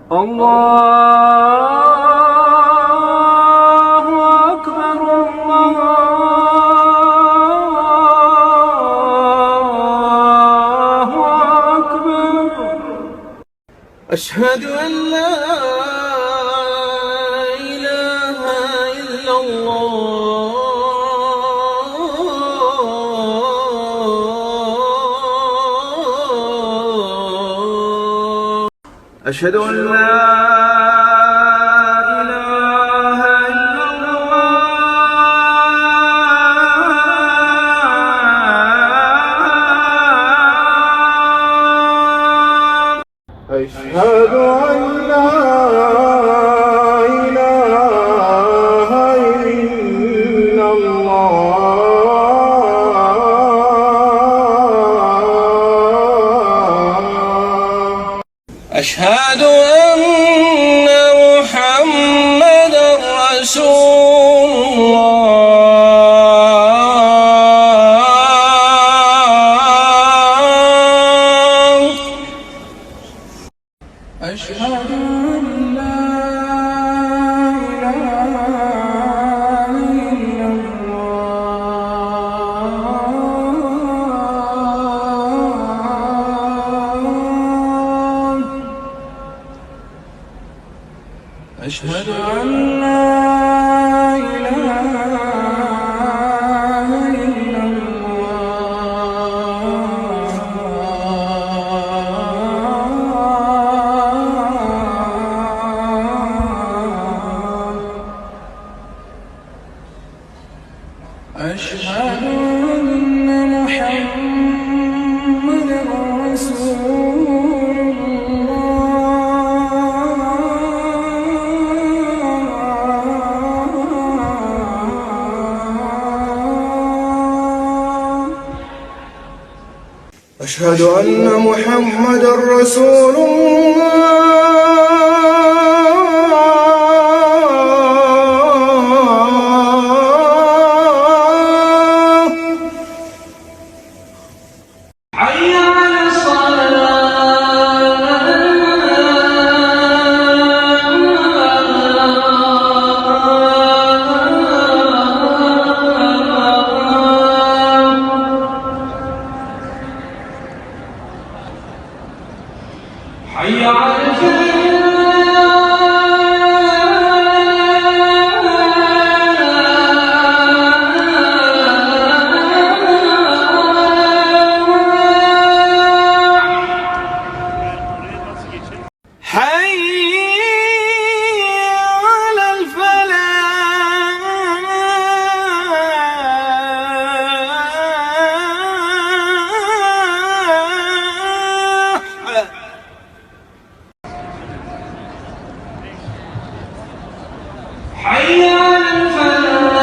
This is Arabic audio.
الله أكبر الله أكبر. أشهد أن لا إله إلا الله. أشهد أن لا إله إلا الله. أشهد أن لا إله إلا الله. أشهد أن محمدًا رسول الله. أشهد أن لا إله إلا الله. أشهد أن لا إله إلا الله. أشهد أن محمدًا رسول الله. أشهد أن محمدًا رسول الله. حي على حي على حي على الفلاح. حي على الفلاح.